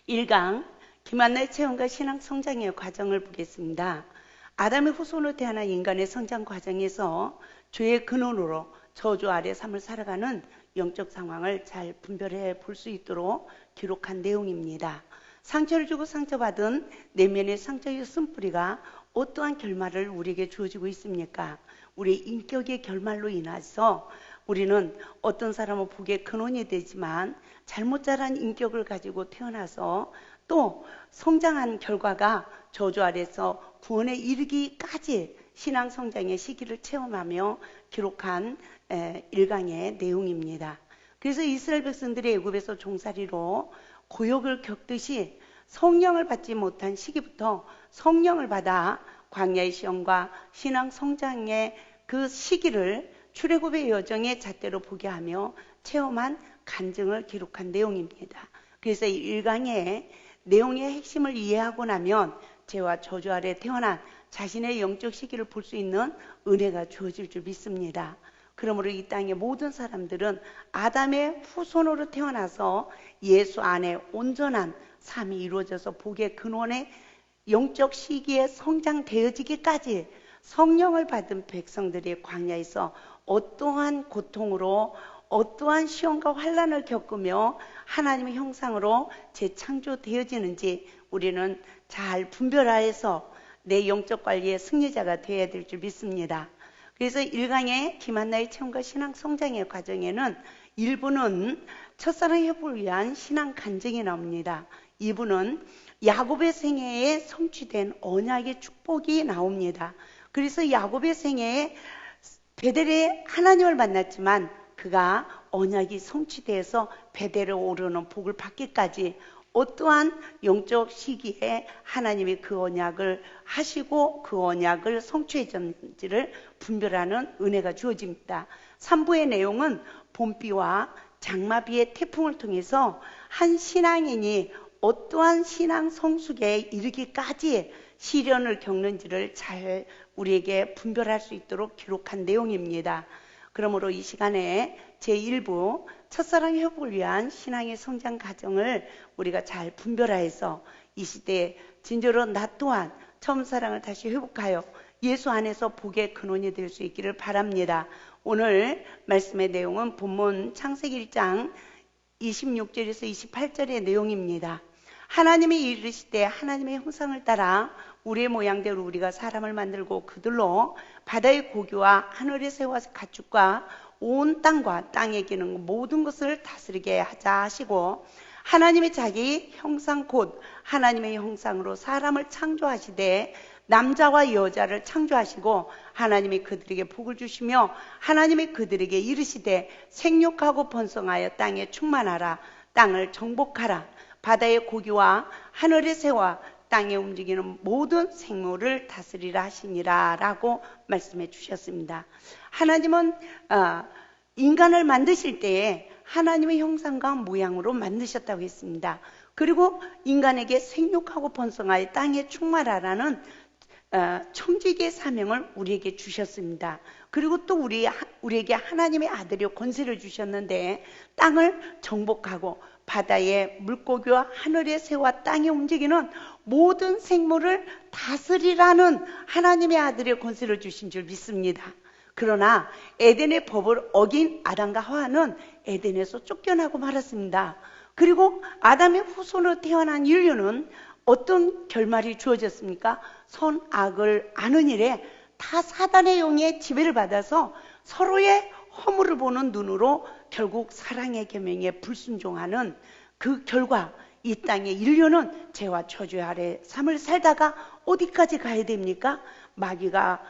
1강 김한나의 체험과 신앙 성장의 과정을 보겠습니다. 아담의 후손으로 태어난 인간의 성장 과정에서 죄의 근원으로 저주 아래 삶을 살아가는 영적 상황을 잘 분별해 볼 수 있도록 기록한 내용입니다. 상처를 주고 상처받은 내면의 상처의 쓴뿌리가 어떠한 결말을 우리에게 주어지고 있습니까? 우리의 인격의 결말로 인해서 우리는 어떤 사람은 복의 근원이 되지만 잘못 자란 인격을 가지고 태어나서 또 성장한 결과가 저주 아래서 구원에 이르기까지 신앙 성장의 시기를 체험하며 기록한 1강의 내용입니다. 그래서 이스라엘 백성들이 애굽에서 종살이로 고역을 겪듯이 성령을 받지 못한 시기부터 성령을 받아 광야의 시험과 신앙 성장의 그 시기를 출애굽의 여정의 잣대로 보게 하며 체험한 간증을 기록한 내용입니다. 그래서 이 1강의 내용의 핵심을 이해하고 나면 죄와 저주 아래 태어난 자신의 영적 시기를 볼 수 있는 은혜가 주어질 줄 믿습니다. 그러므로 이 땅의 모든 사람들은 아담의 후손으로 태어나서 예수 안에 온전한 삶이 이루어져서 복의 근원의 영적 시기에 성장되어지기까지 성령을 받은 백성들이 광야에서 어떠한 고통으로 어떠한 시험과 환난을 겪으며 하나님의 형상으로 재창조되어지는지 우리는 잘 분별하여서 내 영적 관리의 승리자가 되어야 될 줄 믿습니다. 그래서 1강의 김한나의 체험과 신앙 성장의 과정에는 1부는 첫사랑 회복을 위한 신앙 간증이 나옵니다. 2부는 야곱의 생애에 성취된 언약의 축복이 나옵니다. 그래서 야곱의 생애에 베델에 하나님을 만났지만 그가 언약이 성취돼서 베델에 오르는 복을 받기까지 어떠한 영적 시기에 하나님이 그 언약을 하시고 그 언약을 성취해졌는지를 분별하는 은혜가 주어집니다. 3부의 내용은 봄비와 장마비의 태풍을 통해서 한 신앙인이 어떠한 신앙 성숙에 이르기까지 시련을 겪는지를 잘 우리에게 분별할 수 있도록 기록한 내용입니다. 그러므로 이 시간에 제1부 첫사랑 회복을 위한 신앙의 성장 과정을 우리가 잘 분별하여서 이 시대에 진정으로 나 또한 처음 사랑을 다시 회복하여 예수 안에서 복의 근원이 될 수 있기를 바랍니다. 오늘 말씀의 내용은 본문 창세기 1장 26절에서 28절의 내용입니다. 하나님이 이르시되 하나님의 형상을 따라 우리의 모양대로 우리가 사람을 만들고 그들로 바다의 고기와 하늘의 새와 가축과 온 땅과 땅에 기는 모든 것을 다스리게 하자 하시고 하나님이 자기 형상 곧 하나님의 형상으로 사람을 창조하시되 남자와 여자를 창조하시고 하나님이 그들에게 복을 주시며 하나님이 그들에게 이르시되 생육하고 번성하여 땅에 충만하라 땅을 정복하라 바다의 고기와 하늘의 새와 땅에 움직이는 모든 생물을 다스리라 하시니라 라고 말씀해 주셨습니다. 하나님은 인간을 만드실 때에 하나님의 형상과 모양으로 만드셨다고 했습니다. 그리고 인간에게 생육하고 번성하여 땅에 충만하라는 청지기의 사명을 우리에게 주셨습니다. 그리고 또 우리에게 하나님의 아들의 권세를 주셨는데 땅을 정복하고 바다의 물고기와 하늘의 새와 땅에 움직이는 모든 생물을 다스리라는 하나님의 아들의 권세를 주신 줄 믿습니다. 그러나 에덴의 법을 어긴 아담과 하와는 에덴에서 쫓겨나고 말았습니다. 그리고 아담의 후손으로 태어난 인류는 어떤 결말이 주어졌습니까? 선악을 아는 일에 다 사단의 영의 지배를 받아서 서로의 허물을 보는 눈으로 결국 사랑의 계명에 불순종하는 그 결과 이 땅의 인류는 죄와 저주 아래 삶을 살다가 어디까지 가야 됩니까? 마귀가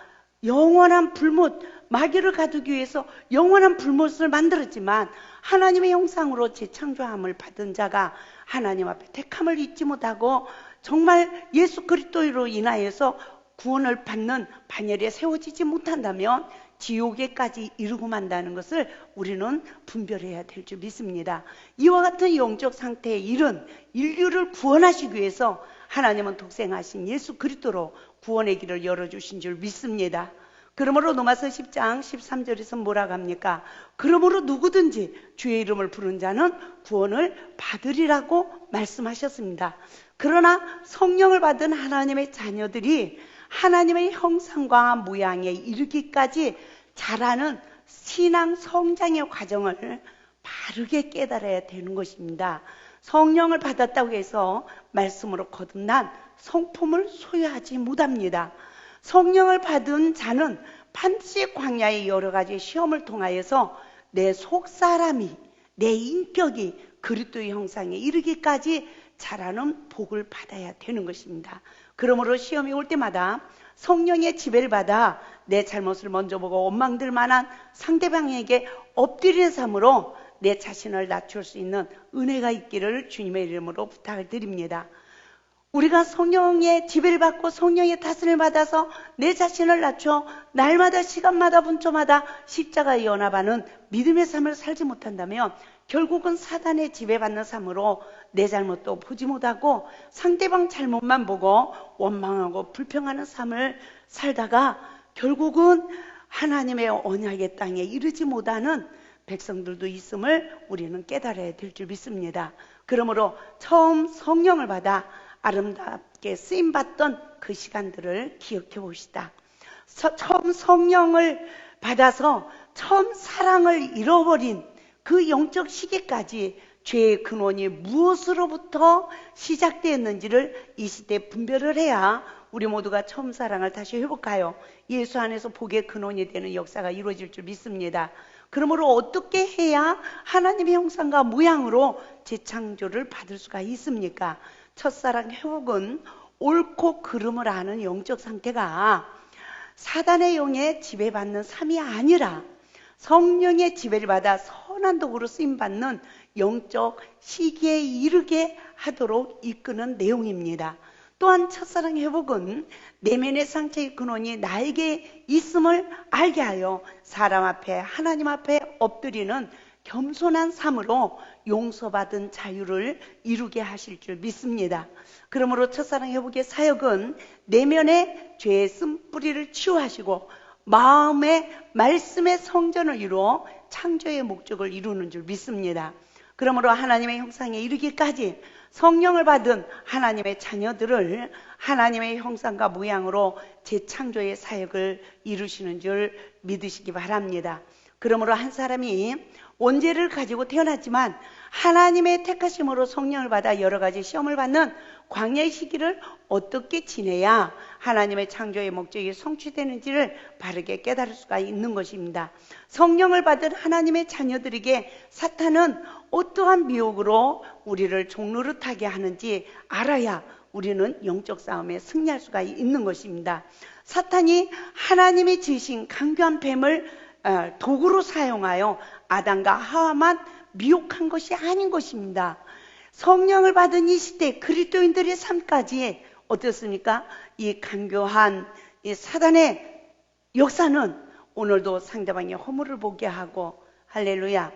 영원한 불못, 마귀를 가두기 위해서 영원한 불못을 만들었지만 하나님의 형상으로 재창조함을 받은 자가 하나님 앞에 택함을 잊지 못하고 정말 예수 그리스도로 인하여서 구원을 받는 반열에 세워지지 못한다면 지옥에까지 이르고 만다는 것을 우리는 분별해야 될 줄 믿습니다. 이와 같은 영적 상태에 이른 인류를 구원하시기 위해서 하나님은 독생하신 예수 그리스도로 구원의 길을 열어주신 줄 믿습니다. 그러므로 로마서 10장 13절에서 뭐라고 합니까? 그러므로 누구든지 주의 이름을 부른 자는 구원을 받으리라고 말씀하셨습니다. 그러나 성령을 받은 하나님의 자녀들이 하나님의 형상과 모양에 이르기까지 자라는 신앙 성장의 과정을 바르게 깨달아야 되는 것입니다. 성령을 받았다고 해서 말씀으로 거듭난 성품을 소유하지 못합니다. 성령을 받은 자는 반드시 광야의 여러 가지 시험을 통하여서 내 속사람이, 내 인격이 그리스도의 형상에 이르기까지 자라는 복을 받아야 되는 것입니다. 그러므로 시험이 올 때마다 성령의 지배를 받아 내 잘못을 먼저 보고 원망될 만한 상대방에게 엎드리는 삶으로 내 자신을 낮출 수 있는 은혜가 있기를 주님의 이름으로 부탁을 드립니다. 우리가 성령의 지배를 받고 성령의 다스림을 받아서 내 자신을 낮춰 날마다 시간마다 분초마다 십자가에 연합하는 믿음의 삶을 살지 못한다면 결국은 사단의 지배받는 삶으로 내 잘못도 보지 못하고 상대방 잘못만 보고 원망하고 불평하는 삶을 살다가 결국은 하나님의 언약의 땅에 이르지 못하는 백성들도 있음을 우리는 깨달아야 될 줄 믿습니다. 그러므로 처음 성령을 받아 아름답게 쓰임받던 그 시간들을 기억해 봅시다. 처음 성령을 받아서 처음 사랑을 잃어버린 그 영적 시기까지 죄의 근원이 무엇으로부터 시작되었는지를 이 시대에 분별을 해야 우리 모두가 처음 사랑을 다시 회복하여 예수 안에서 복의 근원이 되는 역사가 이루어질 줄 믿습니다. 그러므로 어떻게 해야 하나님의 형상과 모양으로 재창조를 받을 수가 있습니까? 첫사랑 회복은 옳고 그름을 아는 영적 상태가 사단의 영에 지배받는 삶이 아니라 성령의 지배를 받아 선한 도구로 쓰임받는 영적 시기에 이르게 하도록 이끄는 내용입니다. 또한 첫사랑 회복은 내면의 상처의 근원이 나에게 있음을 알게 하여 사람 앞에 하나님 앞에 엎드리는 겸손한 삶으로 용서받은 자유를 이루게 하실 줄 믿습니다. 그러므로 첫사랑 회복의 사역은 내면의 죄의 쓴뿌리를 치유하시고 마음의 말씀의 성전을 이루어 창조의 목적을 이루는 줄 믿습니다. 그러므로 하나님의 형상에 이르기까지 성령을 받은 하나님의 자녀들을 하나님의 형상과 모양으로 재창조의 사역을 이루시는 줄 믿으시기 바랍니다. 그러므로 한 사람이 원죄를 가지고 태어났지만 하나님의 택하심으로 성령을 받아 여러 가지 시험을 받는 광야의 시기를 어떻게 지내야 하나님의 창조의 목적이 성취되는지를 바르게 깨달을 수가 있는 것입니다. 성령을 받은 하나님의 자녀들에게 사탄은 어떠한 미혹으로 우리를 종노릇하게 하는지 알아야 우리는 영적 싸움에 승리할 수가 있는 것입니다. 사탄이 하나님이 지으신 강교한 뱀을 도구로 사용하여 아담과 하와만 미혹한 것이 아닌 것입니다. 성령을 받은 이 시대 그리스도인들의 삶까지 어떻습니까? 이 강교한 이 사단의 역사는 오늘도 상대방의 허물을 보게 하고 할렐루야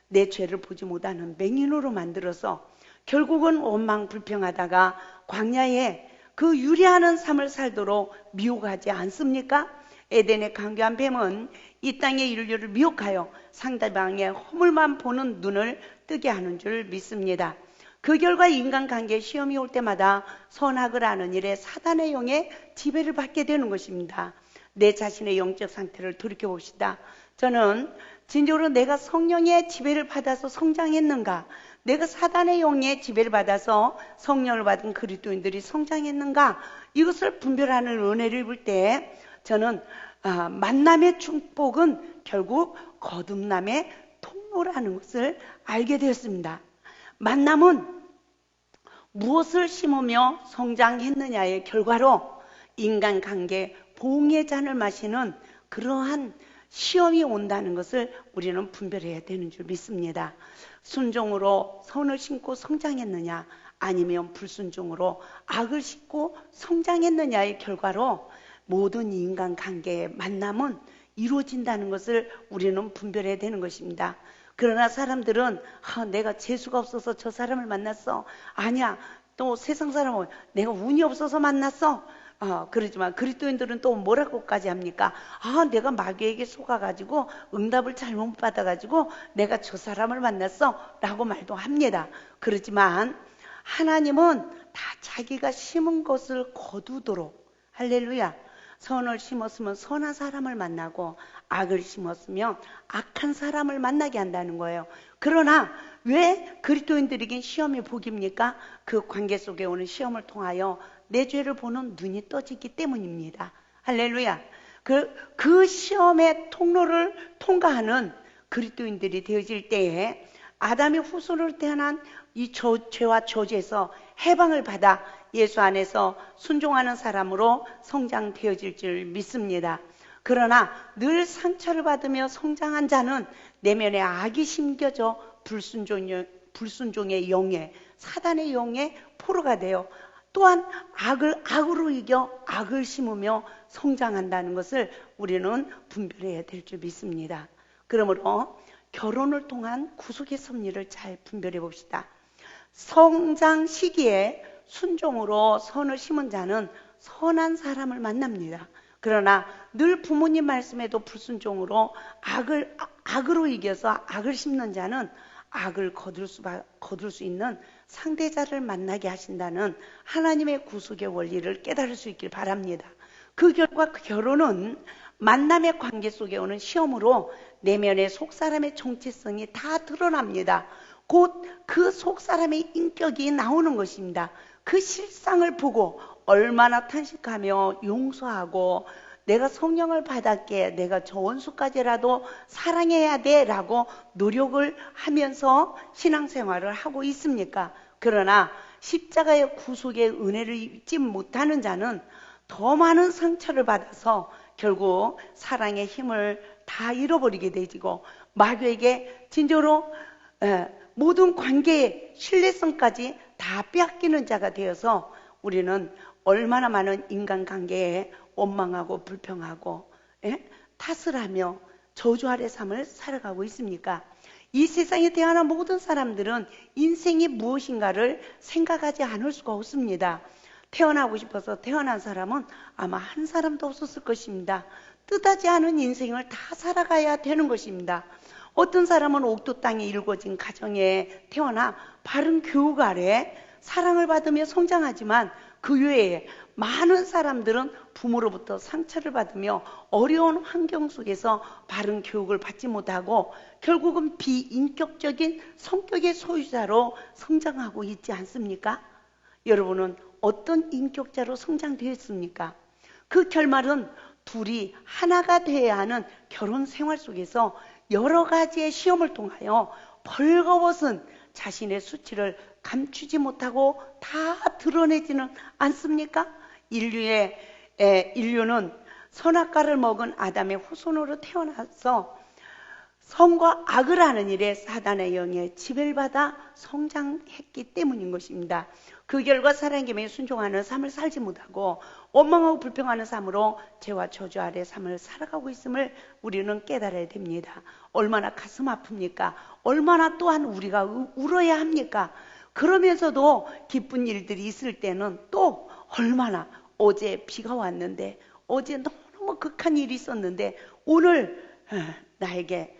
내 죄를 보지 못하는 맹인으로 만들어서 결국은 원망 불평하다가 광야에 그 유리하는 삶을 살도록 미혹하지 않습니까? 에덴의 강교한 뱀은 이 땅의 인류를 미혹하여 상대방의 허물만 보는 눈을 뜨게 하는 줄 믿습니다. 그 결과 인간관계에 시험이 올 때마다 선악을 아는 일에 사단의 영에 지배를 받게 되는 것입니다. 내 자신의 영적 상태를 돌이켜봅시다. 저는 진정으로 내가 성령의 지배를 받아서 성장했는가? 내가 사단의 영의 지배를 받아서 성령을 받은 그리스도인들이 성장했는가? 이것을 분별하는 은혜를 입을 때 저는 만남의 축복은 결국 거듭남의 통로라는 것을 알게 되었습니다. 만남은 무엇을 심으며 성장했느냐의 결과로 인간관계 봉의 잔을 마시는 그러한 시험이 온다는 것을 우리는 분별해야 되는 줄 믿습니다. 순종으로 선을 심고 성장했느냐 아니면 불순종으로 악을 심고 성장했느냐의 결과로 모든 인간관계의 만남은 이루어진다는 것을 우리는 분별해야 되는 것입니다. 그러나 사람들은 내가 재수가 없어서 저 사람을 만났어. 아니야. 또 세상 사람은 내가 운이 없어서 만났어. 그러지만 그리스도인들은 또 뭐라고까지 합니까? 내가 마귀에게 속아가지고 응답을 잘못 받아가지고 내가 저 사람을 만났어 라고 말도 합니다. 그렇지만 하나님은 다 자기가 심은 것을 거두도록, 할렐루야, 선을 심었으면 선한 사람을 만나고 악을 심었으면 악한 사람을 만나게 한다는 거예요. 그러나 왜 그리스도인들에겐 시험이 복입니까? 그 관계 속에 오는 시험을 통하여 내 죄를 보는 눈이 떠지기 때문입니다. 할렐루야. 그 시험의 통로를 통과하는 그리스도인들이 되어질 때에 아담의 후손으로 태어난 이 죄와 저주에서 해방을 받아 예수 안에서 순종하는 사람으로 성장되어질 줄 믿습니다. 그러나 늘 상처를 받으며 성장한 자는 내면에 악이 심겨져 불순종의 영에, 사단의 영에 포로가 되어 또한 악으로 이겨 악을 심으며 성장한다는 것을 우리는 분별해야 될 줄 믿습니다. 그러므로 결혼을 통한 구속의 섭리를 잘 분별해 봅시다. 성장 시기에 순종으로 선을 심은 자는 선한 사람을 만납니다. 그러나 늘 부모님 말씀에도 불순종으로 악으로 이겨서 악을 심는 자는 악을 거둘 수 있는 상대자를 만나게 하신다는 하나님의 구속의 원리를 깨달을 수 있길 바랍니다. 그 결과 결혼은 만남의 관계 속에 오는 시험으로 내면의 속사람의 정체성이 다 드러납니다. 곧 그 속사람의 인격이 나오는 것입니다. 그 실상을 보고 얼마나 탄식하며 용서하고 내가 성령을 받았기에 내가 저 원수까지라도 사랑해야 돼 라고 노력을 하면서 신앙생활을 하고 있습니까? 그러나 십자가의 구속의 은혜를 입지 못하는 자는 더 많은 상처를 받아서 결국 사랑의 힘을 다 잃어버리게 되지고 마귀에게 진짜로 모든 관계의 신뢰성까지 다 빼앗기는 자가 되어서 우리는 얼마나 많은 인간관계에 원망하고 불평하고 탓을 하며 저주 아래 삶을 살아가고 있습니까? 이 세상에 태어난 모든 사람들은 인생이 무엇인가를 생각하지 않을 수가 없습니다. 태어나고 싶어서 태어난 사람은 아마 한 사람도 없었을 것입니다. 뜻하지 않은 인생을 다 살아가야 되는 것입니다. 어떤 사람은 옥토 땅에 일궈진 가정에 태어나 바른 교육 아래 사랑을 받으며 성장하지만 그 외에 많은 사람들은 부모로부터 상처를 받으며 어려운 환경 속에서 바른 교육을 받지 못하고 결국은 비인격적인 성격의 소유자로 성장하고 있지 않습니까? 여러분은 어떤 인격자로 성장되었습니까? 그 결말은 둘이 하나가 되어야 하는 결혼 생활 속에서 여러 가지의 시험을 통하여 벌거벗은 자신의 수치를 감추지 못하고 다 드러내지는 않습니까? 인류는 선악과를 먹은 아담의 후손으로 태어나서 선과 악을 하는 일에 사단의 영에 지배를 받아 성장했기 때문인 것입니다. 그 결과 사랑에게 순종하는 삶을 살지 못하고 원망하고 불평하는 삶으로 죄와 저주 아래 삶을 살아가고 있음을 우리는 깨달아야 됩니다. 얼마나 가슴 아픕니까? 얼마나 또한 우리가 울어야 합니까? 그러면서도 기쁜 일들이 있을 때는 또 얼마나 어제 비가 왔는데 어제 너무 극한 일이 있었는데 오늘 나에게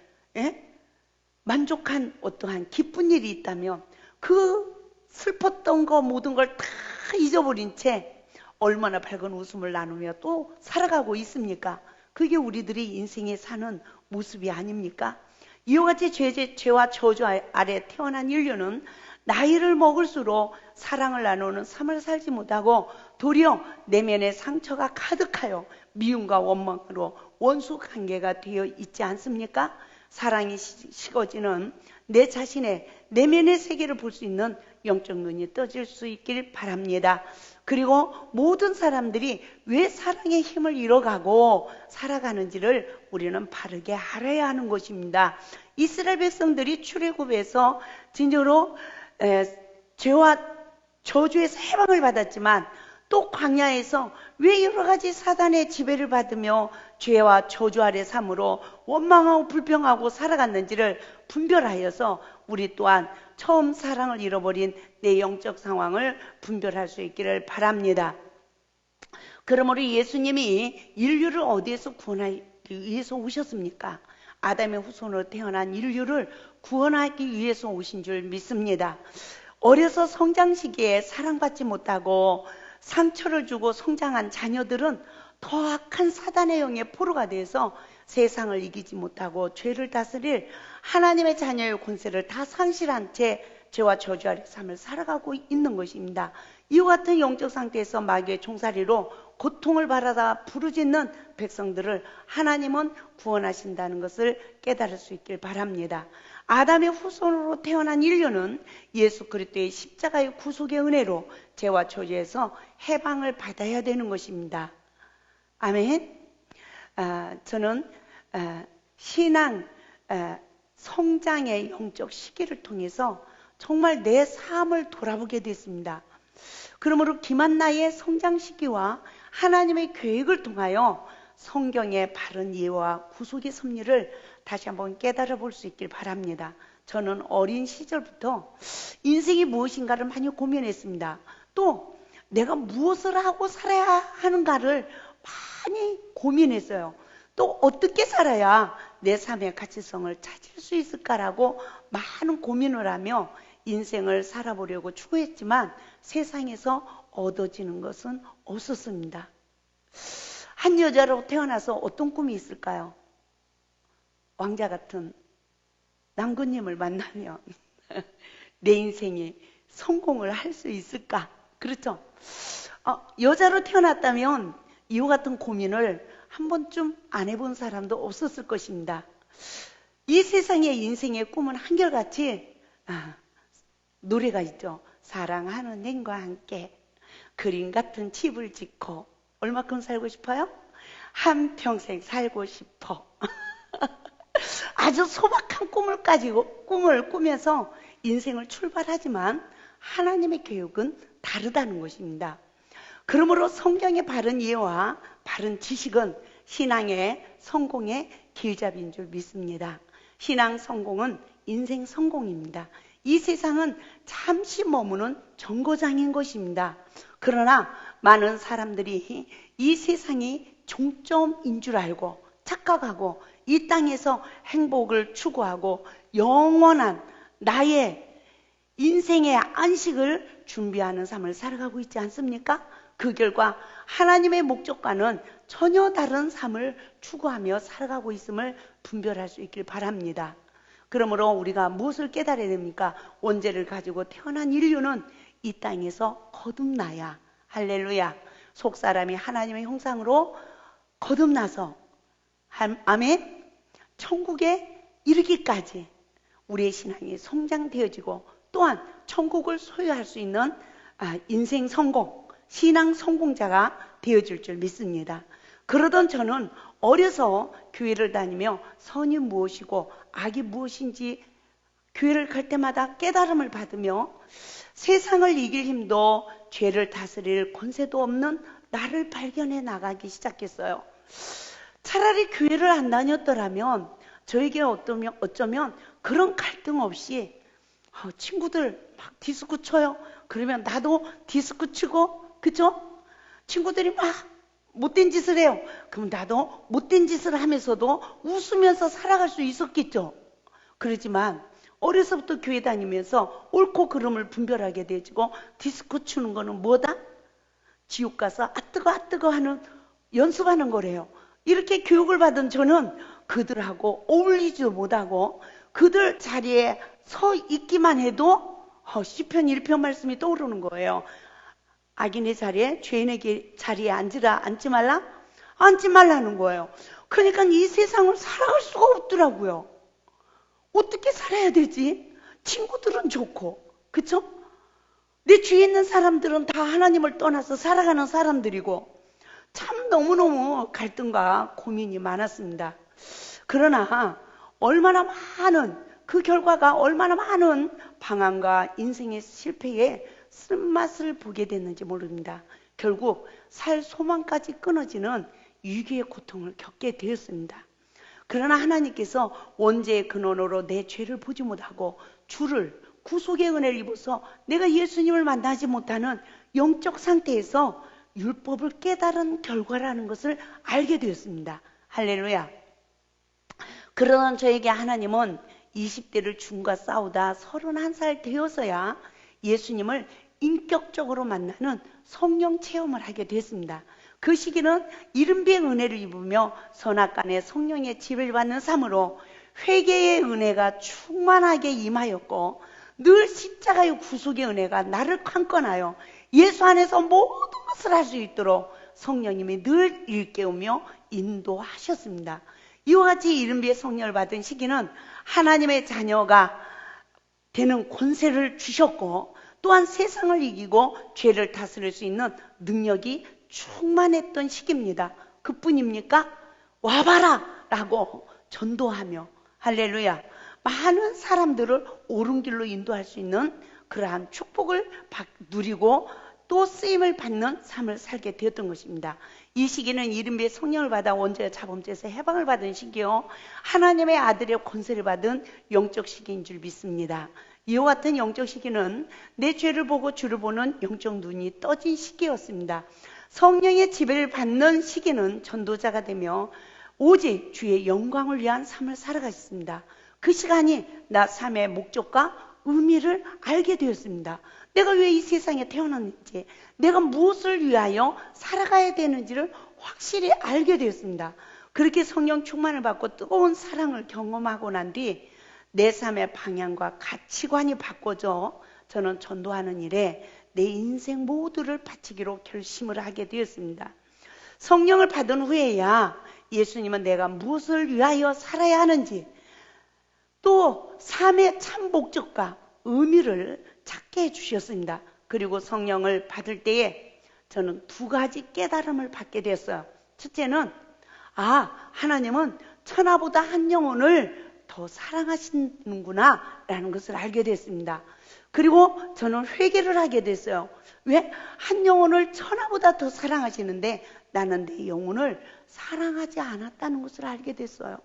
만족한 어떠한 기쁜 일이 있다면 그 슬펐던 거 모든 걸 다 잊어버린 채 얼마나 밝은 웃음을 나누며 또 살아가고 있습니까? 그게 우리들이 인생에 사는 모습이 아닙니까? 이와 같이 죄와 저주 아래 태어난 인류는 나이를 먹을수록 사랑을 나누는 삶을 살지 못하고 도리어 내면의 상처가 가득하여 미움과 원망으로 원수 관계가 되어 있지 않습니까? 사랑이 식어지는 내 자신의 내면의 세계를 볼 수 있는 영적 눈이 떠질 수 있길 바랍니다. 그리고 모든 사람들이 왜 사랑의 힘을 잃어가고 살아가는지를 우리는 바르게 알아야 하는 것입니다. 이스라엘 백성들이 출애굽에서 진짜로 죄와 저주에서 해방을 받았지만 또 광야에서 왜 여러 가지 사단의 지배를 받으며 죄와 저주 아래 삶으로 원망하고 불평하고 살아갔는지를 분별하여서 우리 또한 처음 사랑을 잃어버린 내 영적 상황을 분별할 수 있기를 바랍니다. 그러므로 예수님이 인류를 어디에서 구원하기 위해서 오셨습니까? 아담의 후손으로 태어난 인류를 구원하기 위해서 오신 줄 믿습니다. 어려서 성장 시기에 사랑받지 못하고 상처를 주고 성장한 자녀들은 더 악한 사단의 영의 포로가 돼서 세상을 이기지 못하고 죄를 다스릴 하나님의 자녀의 권세를 다 상실한 채 죄와 저주 아래 삶을 살아가고 있는 것입니다. 이와 같은 영적 상태에서 마귀의 종살이로 고통을 받아다 부르짖는 백성들을 하나님은 구원하신다는 것을 깨달을 수 있길 바랍니다. 아담의 후손으로 태어난 인류는 예수 그리스도의 십자가의 구속의 은혜로 죄와 저주에서 해방을 받아야 되는 것입니다. 아멘. 저는 신앙 성장의 영적 시기를 통해서 정말 내 삶을 돌아보게 됐습니다. 그러므로 기만 나이의 성장 시기와 하나님의 계획을 통하여 성경의 바른 이해와 구속의 섭리를 다시 한번 깨달아 볼 수 있길 바랍니다. 저는 어린 시절부터 인생이 무엇인가를 많이 고민했습니다. 또 내가 무엇을 하고 살아야 하는가를 많이 고민했어요. 또 어떻게 살아야 내 삶의 가치성을 찾을 수 있을까라고 많은 고민을 하며 인생을 살아보려고 추구했지만 세상에서 얻어지는 것은 없었습니다. 한 여자로 태어나서 어떤 꿈이 있을까요? 왕자 같은 남군님을 만나면 내 인생에 성공을 할 수 있을까? 그렇죠? 여자로 태어났다면 이와 같은 고민을 한 번쯤 안 해본 사람도 없었을 것입니다. 이 세상의 인생의 꿈은 한결같이 노래가 있죠. 사랑하는 님과 함께 그림 같은 집을 짓고 얼마큼 살고 싶어요? 한평생 살고 싶어. 아주 소박한 꿈을 꾸면서 인생을 출발하지만 하나님의 계획은 다르다는 것입니다. 그러므로 성경의 바른 이해와 바른 지식은 신앙의 성공의 길잡이인 줄 믿습니다. 신앙 성공은 인생 성공입니다. 이 세상은 잠시 머무는 정거장인 것입니다. 그러나 많은 사람들이 이 세상이 종점인 줄 알고 착각하고 이 땅에서 행복을 추구하고 영원한 나의 인생의 안식을 준비하는 삶을 살아가고 있지 않습니까? 그 결과 하나님의 목적과는 전혀 다른 삶을 추구하며 살아가고 있음을 분별할 수 있길 바랍니다. 그러므로 우리가 무엇을 깨달아야 됩니까? 원죄를 가지고 태어난 인류는 이 땅에서 거듭나야, 할렐루야, 속사람이 하나님의 형상으로 거듭나서 아멘, 천국에 이르기까지 우리의 신앙이 성장되어지고 또한 천국을 소유할 수 있는 인생 성공, 신앙 성공자가 되어질 줄 믿습니다. 그러던 저는 어려서 교회를 다니며 선이 무엇이고 악이 무엇인지 교회를 갈 때마다 깨달음을 받으며 세상을 이길 힘도 죄를 다스릴 권세도 없는 나를 발견해 나가기 시작했어요. 차라리 교회를 안 다녔더라면 저에게 어쩌면 그런 갈등 없이 친구들 막 디스코 쳐요. 그러면 나도 디스코 치고, 그죠? 친구들이 막 못된 짓을 해요. 그럼 나도 못된 짓을 하면서도 웃으면서 살아갈 수 있었겠죠. 그렇지만 어려서부터 교회 다니면서 옳고 그름을 분별하게 되지고 디스코 추는 거는 뭐다? 지옥 가서 뜨거 하는 연습하는 거래요. 이렇게 교육을 받은 저는 그들하고 어울리지도 못하고 그들 자리에 서 있기만 해도 시편 1편 말씀이 떠오르는 거예요. 악인의 자리에, 죄인의 자리에 앉지 말라? 앉지 말라는 거예요. 그러니까 이 세상을 살아갈 수가 없더라고요. 어떻게 살아야 되지? 친구들은 좋고, 그쵸? 내 주위에 있는 사람들은 다 하나님을 떠나서 살아가는 사람들이고 참 너무너무 갈등과 고민이 많았습니다. 그러나 그 결과가 얼마나 많은 방황과 인생의 실패에 쓴맛을 보게 됐는지 모릅니다. 결국 살 소망까지 끊어지는 위기의 고통을 겪게 되었습니다. 그러나 하나님께서 원죄의 근원으로 내 죄를 보지 못하고 주를 구속의 은혜를 입어서 내가 예수님을 만나지 못하는 영적 상태에서 율법을 깨달은 결과라는 것을 알게 되었습니다. 할렐루야. 그러던 저에게 하나님은 20대를 죽음과 싸우다 31살 되어서야 예수님을 인격적으로 만나는 성령 체험을 하게 됐습니다. 그 시기는 이른비의 은혜를 입으며 선악간에 성령의 지배를 받는 삶으로 회개의 은혜가 충만하게 임하였고 늘 십자가의 구속의 은혜가 나를 강권하여 예수 안에서 모든 것을 할 수 있도록 성령님이 늘 일깨우며 인도하셨습니다. 이와 같이 이른비의 성령을 받은 시기는 하나님의 자녀가 되는 권세를 주셨고 또한 세상을 이기고 죄를 다스릴 수 있는 능력이 충만했던 시기입니다. 그뿐입니까? 와봐라 라고 전도하며 할렐루야 많은 사람들을 옳은 길로 인도할 수 있는 그러한 축복을 누리고 또 쓰임을 받는 삶을 살게 되었던 것입니다. 이 시기는 이른비의 성령을 받아 원죄와 자범죄에서 해방을 받은 시기요 하나님의 아들의 권세를 받은 영적 시기인 줄 믿습니다. 이와 같은 영적 시기는 내 죄를 보고 주를 보는 영적 눈이 떠진 시기였습니다. 성령의 지배를 받는 시기는 전도자가 되며 오직 주의 영광을 위한 삶을 살아가셨습니다. 그 시간이 나 삶의 목적과 의미를 알게 되었습니다. 내가 왜 이 세상에 태어났는지, 내가 무엇을 위하여 살아가야 되는지를 확실히 알게 되었습니다. 그렇게 성령 충만을 받고 뜨거운 사랑을 경험하고 난 뒤 내 삶의 방향과 가치관이 바꿔져 저는 전도하는 일에 내 인생 모두를 바치기로 결심을 하게 되었습니다. 성령을 받은 후에야 예수님은 내가 무엇을 위하여 살아야 하는지 또 삶의 참 목적과 의미를 찾게 해주셨습니다. 그리고 성령을 받을 때에 저는 두 가지 깨달음을 받게 되었어요. 첫째는 하나님은 천하보다 한 영혼을 더 사랑하시는구나 라는 것을 알게 됐습니다. 그리고 저는 회개를 하게 됐어요. 왜? 한 영혼을 천하보다 더 사랑하시는데 나는 내 영혼을 사랑하지 않았다는 것을 알게 됐어요.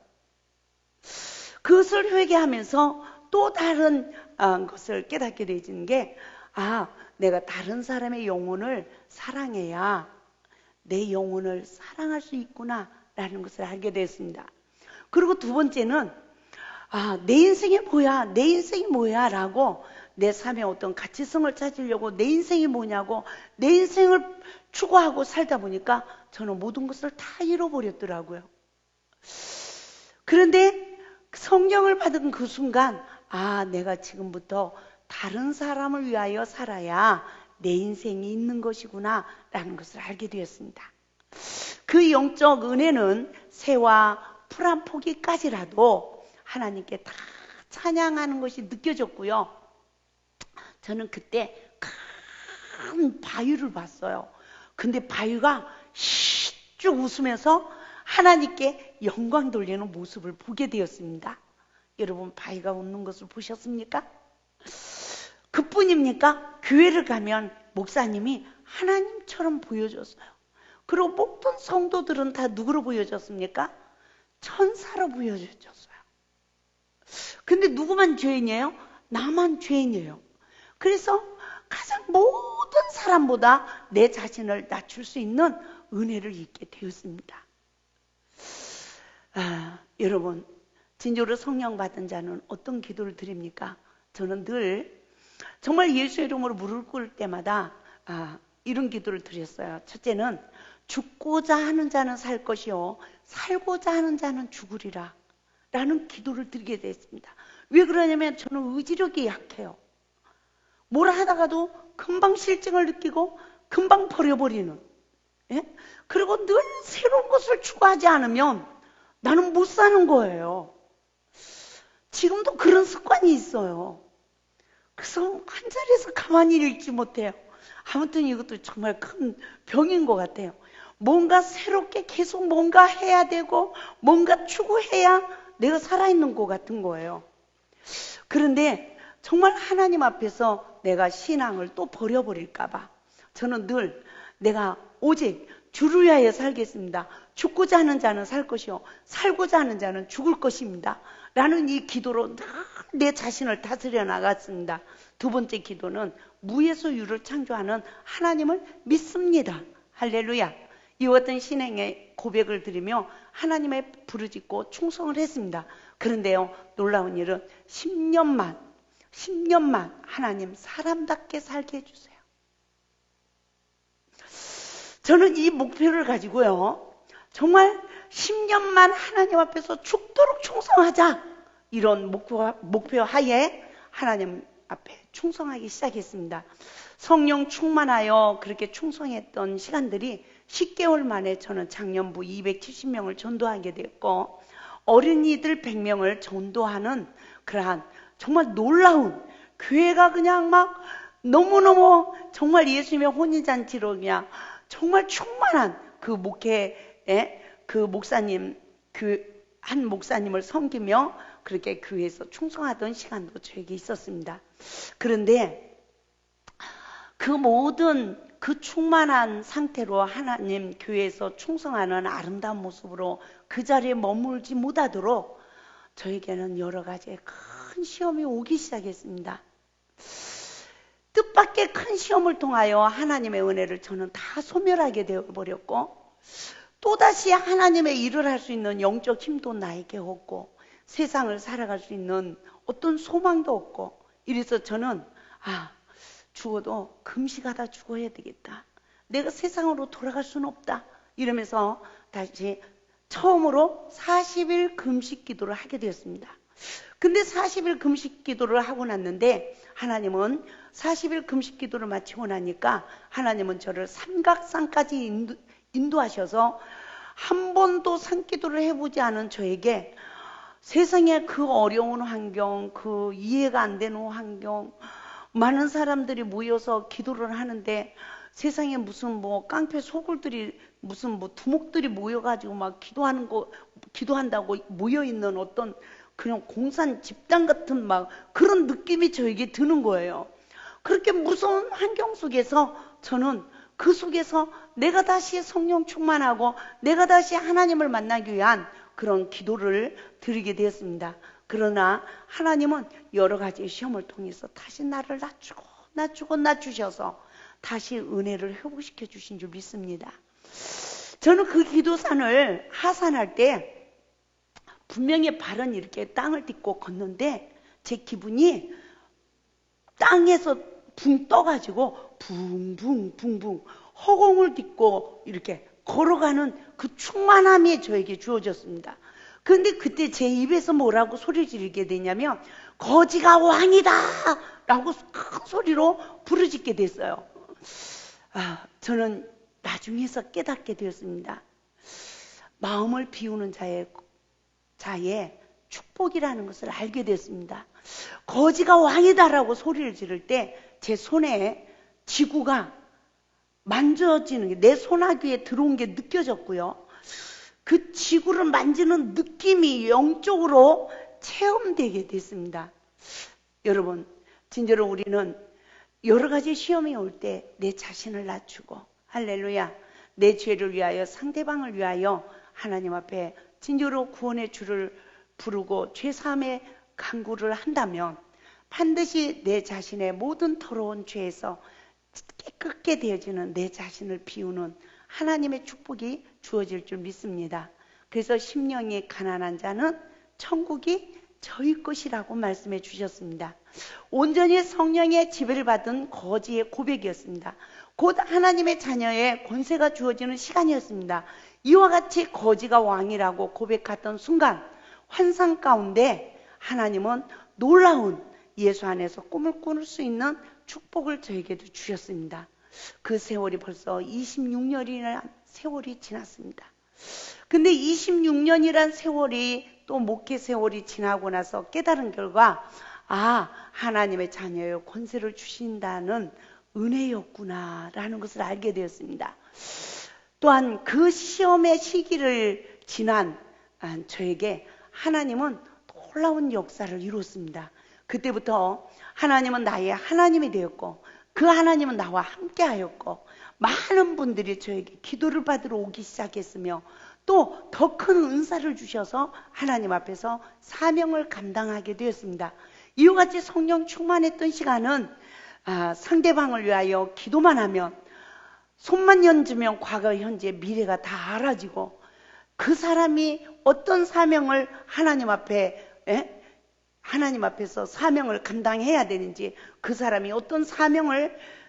그것을 회개하면서 또 다른 것을 깨닫게 되어지는 게 내가 다른 사람의 영혼을 사랑해야 내 영혼을 사랑할 수 있구나 라는 것을 알게 됐습니다. 그리고 두 번째는 내 인생이 뭐야 라고 내 삶의 어떤 가치성을 찾으려고 내 인생이 뭐냐고 내 인생을 추구하고 살다 보니까 저는 모든 것을 다 잃어버렸더라고요. 그런데 성령을 받은 그 순간 내가 지금부터 다른 사람을 위하여 살아야 내 인생이 있는 것이구나 라는 것을 알게 되었습니다. 그 영적 은혜는 새와 풀 한 포기까지라도 하나님께 다 찬양하는 것이 느껴졌고요. 저는 그때 큰 바위를 봤어요. 근데 바위가 쭉 웃으면서 하나님께 영광 돌리는 모습을 보게 되었습니다. 여러분 바위가 웃는 것을 보셨습니까? 그뿐입니까? 교회를 가면 목사님이 하나님처럼 보여줬어요. 그리고 모든 성도들은 다 누구로 보여줬습니까? 천사로 보여줬어요. 근데 누구만 죄인이에요? 나만 죄인이에요. 그래서 가장 모든 사람보다 내 자신을 낮출 수 있는 은혜를 입게 되었습니다. 여러분 진정으로 성령 받은 자는 어떤 기도를 드립니까? 저는 늘 정말 예수 이름으로 무릎 꿇을 때마다 이런 기도를 드렸어요. 첫째는 죽고자 하는 자는 살 것이요 살고자 하는 자는 죽으리라 라는 기도를 드리게 됐습니다. 왜 그러냐면 저는 의지력이 약해요. 뭘 하다가도 금방 실증을 느끼고 금방 버려버리는 그리고 늘 새로운 것을 추구하지 않으면 나는 못 사는 거예요. 지금도 그런 습관이 있어요. 그래서 한 자리에서 가만히 있지 못해요. 아무튼 이것도 정말 큰 병인 것 같아요. 뭔가 새롭게 계속 뭔가 해야 되고 뭔가 추구해야 내가 살아있는 것 같은 거예요. 그런데 정말 하나님 앞에서 내가 신앙을 또 버려버릴까 봐 저는 늘 내가 오직 주를 위하여 살겠습니다. 죽고자 하는 자는 살 것이요 살고자 하는 자는 죽을 것입니다 라는 이 기도로 늘 내 자신을 다스려 나갔습니다. 두 번째 기도는 무에서 유를 창조하는 하나님을 믿습니다. 할렐루야. 이와 같은 신앙의 고백을 드리며 하나님의 부르짖고 충성을 했습니다. 그런데요, 놀라운 일은 10년만 하나님 사람답게 살게 해주세요. 저는 이 목표를 가지고요, 정말 10년만 하나님 앞에서 죽도록 충성하자, 이런 목표 하에 하나님 앞에 충성하기 시작했습니다. 성령 충만하여 그렇게 충성했던 시간들이 10개월 만에 저는 작년부 270명을 전도하게 되었고, 어린이들 100명을 전도하는 그러한 정말 놀라운, 교회가 그냥 막 너무너무 정말 예수님의 혼인잔치로 그냥 정말 충만한 그 목회에 그 목사님, 그 한 목사님을 섬기며 그렇게 교회에서 충성하던 시간도 저에게 있었습니다. 그런데 그 모든 그 충만한 상태로 하나님 교회에서 충성하는 아름다운 모습으로 그 자리에 머물지 못하도록 저에게는 여러 가지의 큰 시험이 오기 시작했습니다. 뜻밖의 큰 시험을 통하여 하나님의 은혜를 저는 다 소멸하게 되어버렸고, 또다시 하나님의 일을 할 수 있는 영적 힘도 나에게 없고, 세상을 살아갈 수 있는 어떤 소망도 없고, 이래서 저는 죽어도 금식하다 죽어야 되겠다. 내가 세상으로 돌아갈 수는 없다. 이러면서 다시 처음으로 40일 금식 기도를 하게 되었습니다. 근데 40일 금식 기도를 하고 났는데 하나님은 40일 금식 기도를 마치고 나니까 하나님은 저를 삼각산까지 인도하셔서 한 번도 산기도를 해보지 않은 저에게 세상의 그 어려운 환경, 그 이해가 안 되는 환경, 많은 사람들이 모여서 기도를 하는데 세상에 무슨 뭐 깡패 소굴들이 무슨 뭐 두목들이 모여가지고 막 기도한다고 모여있는 어떤 그냥 공산 집단 같은 막 그런 느낌이 저에게 드는 거예요. 그렇게 무서운 환경 속에서 저는 그 속에서 내가 다시 성령 충만하고 내가 다시 하나님을 만나기 위한 그런 기도를 드리게 되었습니다. 그러나 하나님은 여러 가지 시험을 통해서 다시 나를 낮추셔서 다시 은혜를 회복시켜 주신 줄 믿습니다. 저는 그 기도산을 하산할 때 분명히 발은 이렇게 땅을 딛고 걷는데 제 기분이 땅에서 붕 떠가지고 붕붕 허공을 딛고 이렇게 걸어가는 그 충만함이 저에게 주어졌습니다. 그런데 그때 제 입에서 뭐라고 소리 지르게 되냐면 거지가 왕이다 라고 큰 소리로 부르짖게 됐어요. 저는 나중에서 깨닫게 되었습니다. 마음을 비우는 자의 축복이라는 것을 알게 됐습니다. 거지가 왕이다라고 소리를 지를 때 제 손에 지구가 만져지는 게 내 손아귀에 들어온 게 느껴졌고요. 그 지구를 만지는 느낌이 영적으로 체험되게 됐습니다. 여러분, 진짜로 우리는 여러 가지 시험이 올 때 내 자신을 낮추고 할렐루야, 내 죄를 위하여 상대방을 위하여 하나님 앞에 진짜로 구원의 주를 부르고 죄사함의 간구를 한다면 반드시 내 자신의 모든 더러운 죄에서 깨끗게 되어지는 내 자신을 비우는 하나님의 축복이 주어질 줄 믿습니다. 그래서 심령이 가난한 자는 천국이 저희 것이라고 말씀해 주셨습니다. 온전히 성령의 지배를 받은 거지의 고백이었습니다. 곧 하나님의 자녀의 권세가 주어지는 시간이었습니다. 이와 같이 거지가 왕이라고 고백했던 순간 환상 가운데 하나님은 놀라운 예수 안에서 꿈을 꾸는 수 있는 축복을 저에게도 주셨습니다. 그 세월이 벌써 26년이라는 세월이 지났습니다. 근데 26년이란 세월이 또 목회 세월이 지나고 나서 깨달은 결과 하나님의 자녀의 권세를 주신다는 은혜였구나 라는 것을 알게 되었습니다. 또한 그 시험의 시기를 지난 저에게 하나님은 놀라운 역사를 이뤘습니다. 그때부터 하나님은 나의 하나님이 되었고 그 하나님은 나와 함께 하였고 많은 분들이 저에게 기도를 받으러 오기 시작했으며 또 더 큰 은사를 주셔서 하나님 앞에서 사명을 감당하게 되었습니다. 이와 같이 성령 충만했던 시간은 상대방을 위하여 기도만 하면 손만 얹으면 과거, 현재, 미래가 다 알아지고 그 사람이 어떤 사명을 하나님 앞에서 사명을 감당해야 되는지, 그 사람이 어떤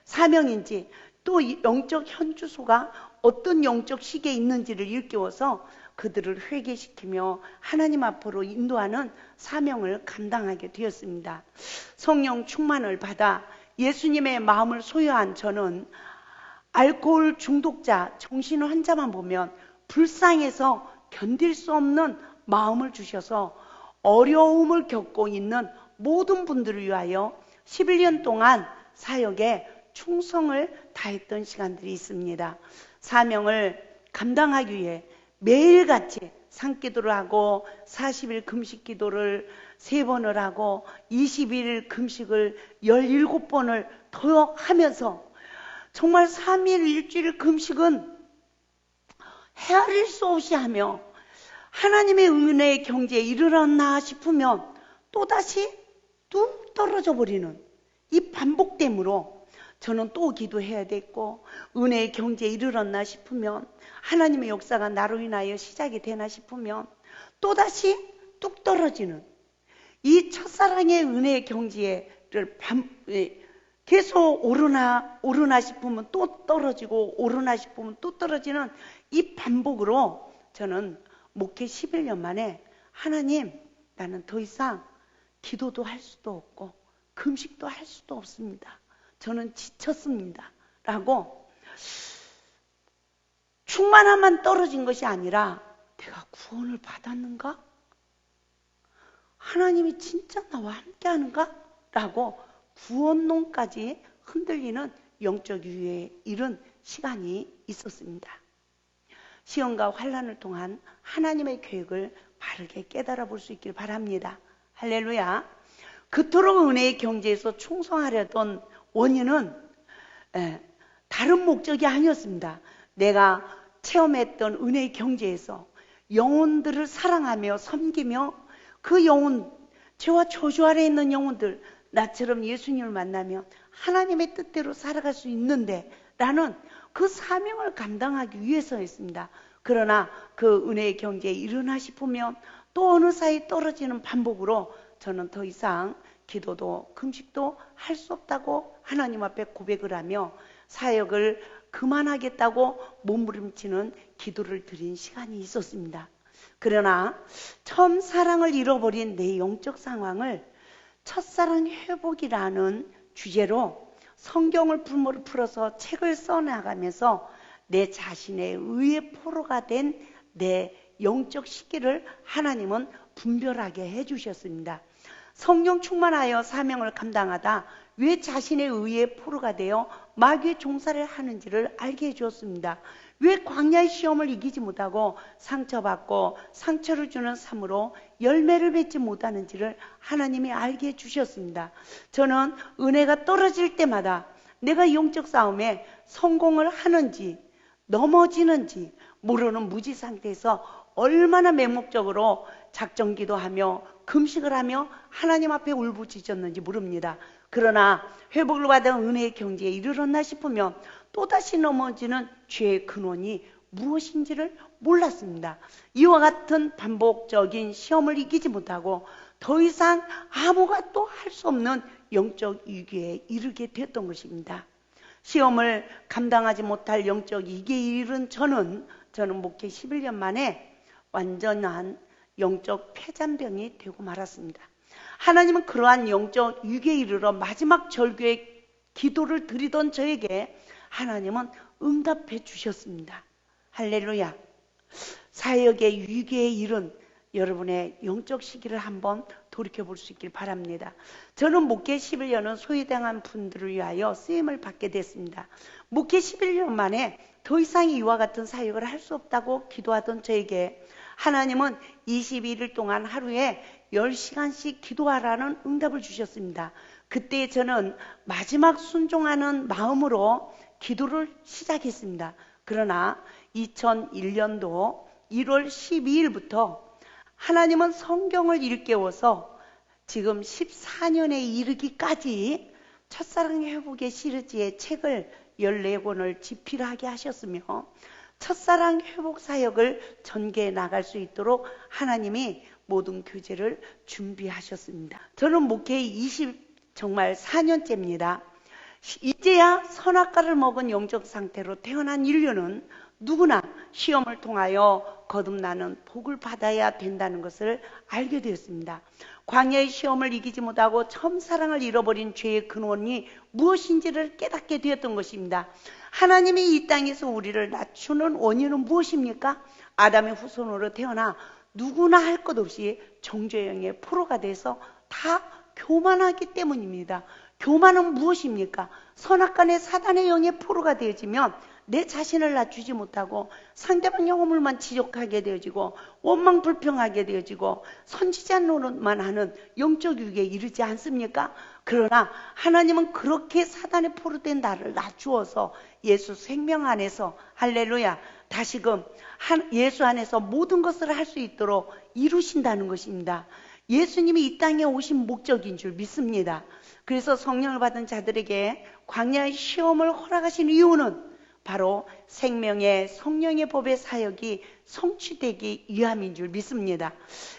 사명인지, 또 영적 현주소가 어떤 영적 시기에 있는지를 일깨워서 그들을 회개시키며 하나님 앞으로 인도하는 사명을 감당하게 되었습니다. 성령 충만을 받아 예수님의 마음을 소유한 저는 알코올 중독자, 정신 환자만 보면 불쌍해서 견딜 수 없는 마음을 주셔서 어려움을 겪고 있는 모든 분들을 위하여 11년 동안 사역에 충성을 다했던 시간들이 있습니다. 사명을 감당하기 위해 매일같이 산기도를 하고 40일 금식 기도를 3번을 하고 21일 금식을 17번을 더 하면서 정말 3일 일주일 금식은 헤아릴 수 없이 하며 하나님의 은혜의 경지에 이르렀나 싶으면 또다시 뚝 떨어져 버리는 이 반복됨으로 저는 또 기도해야 됐고, 은혜의 경지에 이르렀나 싶으면 하나님의 역사가 나로 인하여 시작이 되나 싶으면 또다시 뚝 떨어지는 이 첫사랑의 은혜의 경지에를 계속 오르나 싶으면 또 떨어지고, 오르나 싶으면 또 떨어지는 이 반복으로 저는 목회 11년 만에 하나님, 나는 더 이상 기도도 할 수도 없고 금식도 할 수도 없습니다. 저는 지쳤습니다. 라고 충만함만 떨어진 것이 아니라 내가 구원을 받았는가? 하나님이 진짜 나와 함께 하는가? 라고 구원론까지 흔들리는 영적 유에 이른 시간이 있었습니다. 시험과 환난을 통한 하나님의 계획을 바르게 깨달아 볼 수 있길 바랍니다. 할렐루야. 그토록 은혜의 경지에서 충성하려던 원인은 다른 목적이 아니었습니다. 내가 체험했던 은혜의 경지에서 영혼들을 사랑하며 섬기며 그 영혼, 죄와 저주 아래 있는 영혼들, 나처럼 예수님을 만나면 하나님의 뜻대로 살아갈 수 있는데 라는 그 사명을 감당하기 위해서였습니다. 그러나 그 은혜의 경지에 이르나 싶으면 또 어느 사이 떨어지는 반복으로 저는 더 이상 기도도 금식도 할 수 없다고 하나님 앞에 고백을 하며 사역을 그만하겠다고 몸부림치는 기도를 드린 시간이 있었습니다. 그러나 처음 사랑을 잃어버린 내 영적 상황을 첫사랑 회복이라는 주제로 성경을 풀어서 책을 써나가면서 내 자신의 의의 포로가 된 내 영적 시기를 하나님은 분별하게 해주셨습니다. 성령 충만하여 사명을 감당하다 왜 자신의 의의 포로가 되어 마귀의 종살이를 하는지를 알게 해주었습니다. 왜 광야의 시험을 이기지 못하고 상처받고 상처를 주는 삶으로 열매를 맺지 못하는지를 하나님이 알게 해주셨습니다. 저는 은혜가 떨어질 때마다 내가 영적 싸움에 성공을 하는지 넘어지는지 모르는 무지 상태에서 얼마나 맹목적으로 작정기도하며 금식을 하며 하나님 앞에 울부짖었는지 모릅니다. 그러나 회복을 받은 은혜의 경지에 이르렀나 싶으면 또다시 넘어지는 죄의 근원이 무엇인지를 몰랐습니다. 이와 같은 반복적인 시험을 이기지 못하고 더 이상 아무것도 할 수 없는 영적 위기에 이르게 됐던 것입니다. 시험을 감당하지 못할 영적 위기에 이른 저는 목회 11년 만에 완전한 영적 폐잔병이 되고 말았습니다. 하나님은 그러한 영적 위기에 이르러 마지막 절규의 기도를 드리던 저에게 하나님은 응답해 주셨습니다. 할렐루야. 사역의 위기에 이른 여러분의 영적 시기를 한번 돌이켜볼 수 있길 바랍니다. 저는 목회 11년은 소외당한 분들을 위하여 쓰임을 받게 됐습니다. 목회 11년 만에 더 이상 이와 같은 사역을 할 수 없다고 기도하던 저에게 하나님은 21일 동안 하루에 10시간씩 기도하라는 응답을 주셨습니다. 그때 저는 마지막 순종하는 마음으로 기도를 시작했습니다. 그러나 2001년도 1월 12일부터 하나님은 성경을 일깨워서 지금 14년에 이르기까지 첫사랑 회복의 시리즈의 책을 14권을 집필하게 하셨으며 첫사랑 회복 사역을 전개해 나갈 수 있도록 하나님이 모든 교제를 준비하셨습니다. 저는 목회 정말 4년째입니다. 이제야 선악과를 먹은 영적 상태로 태어난 인류는 누구나 시험을 통하여 거듭나는 복을 받아야 된다는 것을 알게 되었습니다. 광야의 시험을 이기지 못하고 처음 사랑을 잃어버린 죄의 근원이 무엇인지를 깨닫게 되었던 것입니다. 하나님이 이 땅에서 우리를 낮추는 원인은 무엇입니까? 아담의 후손으로 태어나 누구나 할 것 없이 정죄형의 포로가 돼서 다 교만하기 때문입니다. 교만은 무엇입니까? 선악간의 사단의 영의 포로가 되어지면 내 자신을 낮추지 못하고 상대방의 허물만 지적하게 되어지고 원망 불평하게 되어지고 선지자 노릇만 하는 영적 유기에 이르지 않습니까? 그러나 하나님은 그렇게 사단의 포로된 나를 낮추어서 예수 생명 안에서 할렐루야 다시금 예수 안에서 모든 것을 할 수 있도록 이루신다는 것입니다. 예수님이 이 땅에 오신 목적인 줄 믿습니다. 그래서 성령을 받은 자들에게 광야의 시험을 허락하신 이유는 바로 생명의 성령의 법의 사역이 성취되기 위함인 줄 믿습니다.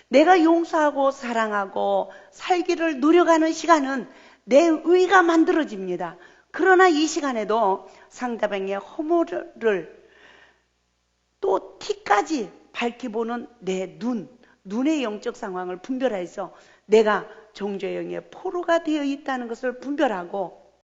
내가 용서하고 사랑하고 살기를 노력하는 시간은 내 의가 만들어집니다. 그러나 이 시간에도 상대방의 허물을 또 티까지 밝혀보는 내 눈의 영적 상황을 분별해서 내가 정죄형의 포로가 되어 있다는 것을 분별하고